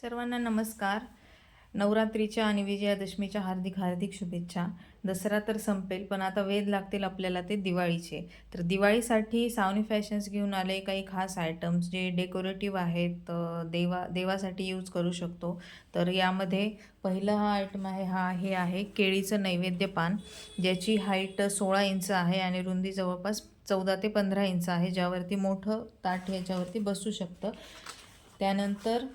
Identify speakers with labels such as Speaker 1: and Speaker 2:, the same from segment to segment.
Speaker 1: सर्वांना नमस्कार. नवरात्रीच्या आणि विजयादशमीच्या हार्दिक हार्दिक शुभेच्छा. दसरा तर संपेल, पण आता वेध लागतील आपल्याला ते दिवाळीचे. तर दिवाळीसाठी सावनी फॅशन्स घेऊन आले काही खास आयटम्स जे डेकोरेटिव्ह आहेत, देवासाठी यूज करू शकतो. तर यामध्ये पहिला हा आयटम आहे, हे आहे केळीचं नैवेद्य पान, ज्याची हाईट 16 इंच आहे आणि रुंदी जवळपास 14 ते 15 इंच आहे, ज्यावरती मोठं ताट याच्यावरती बसू शकतं. त्यानंतर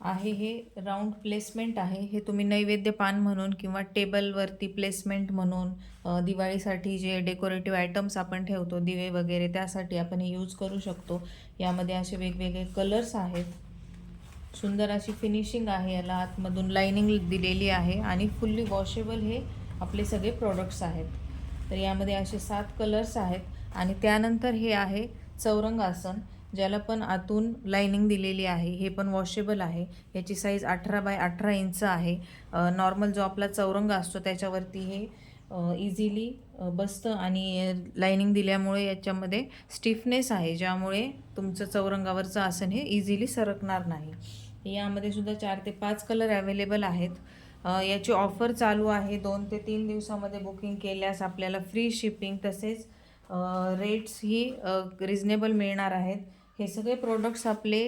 Speaker 1: आहे हे राऊंड प्लेसमेंट आहे. हे तुम्ही नैवेद्य पान म्हणून किंवा टेबलवरती प्लेसमेंट म्हणून दिवाळीसाठी जे डेकोरेटिव्ह आयटम्स आपण ठेवतो, दिवे वगैरे, त्यासाठी आपण हे यूज करू शकतो. यामध्ये असे वेगवेगळे कलर्स आहेत. सुंदर अशी फिनिशिंग आहे, याला आतमधून लाइनिंग दिलेली आहे आणि फुल्ली वॉशेबल हे आपले सगळे प्रोडक्ट्स आहेत. तर यामध्ये असे 7 कलर्स आहेत. आणि त्यानंतर हे आहे चौरंग आसन, ज्याला पण आतून लाइनिंग दिलेली आहे. हे पण वॉशेबल आहे. याची साईज 18 बाय 18 इंच आहे. नॉर्मल जो आपला चौरंग असतो त्याच्यावरती हे इझिली बसतं आणि लाइनिंग दिल्यामुळे याच्यामध्ये स्टिफनेस आहे, ज्यामुळे तुमचं चौरंगावरचं आसन हे इझिली सरकणार नाही. यामध्ये सुद्धा 4 ते 5 कलर अवेलेबल आहेत. याची ऑफर चालू आहे. 2 ते 3 दिवसामध्ये बुकिंग केल्यास आपल्याला फ्री शिपिंग तसेच रेट्सही रिजनेबल मिळणार आहेत. हे सगळे प्रोडक्ट्स आपले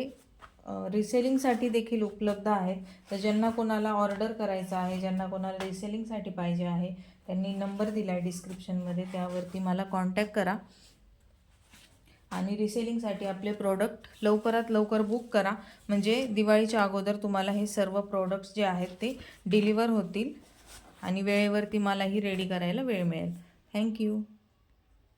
Speaker 1: रिसेलिंगसाठी देखील उपलब्ध आहेत. तर ज्यांना कोणाला ऑर्डर करायचं आहे, ज्यांना कोणाला रिसेलिंगसाठी पाहिजे आहे, त्यांनी नंबर दिला आहे डिस्क्रिप्शनमध्ये, त्यावरती मला कॉन्टॅक्ट करा आणि रिसेलिंगसाठी आपले प्रोडक्ट लवकरात लवकर बुक करा. म्हणजे दिवाळीच्या अगोदर तुम्हाला हे सर्व प्रोडक्ट्स जे आहेत ते डिलिव्हर होतील आणि वेळेवरती मलाही रेडी करायला वेळ मिळेल. थँक्यू.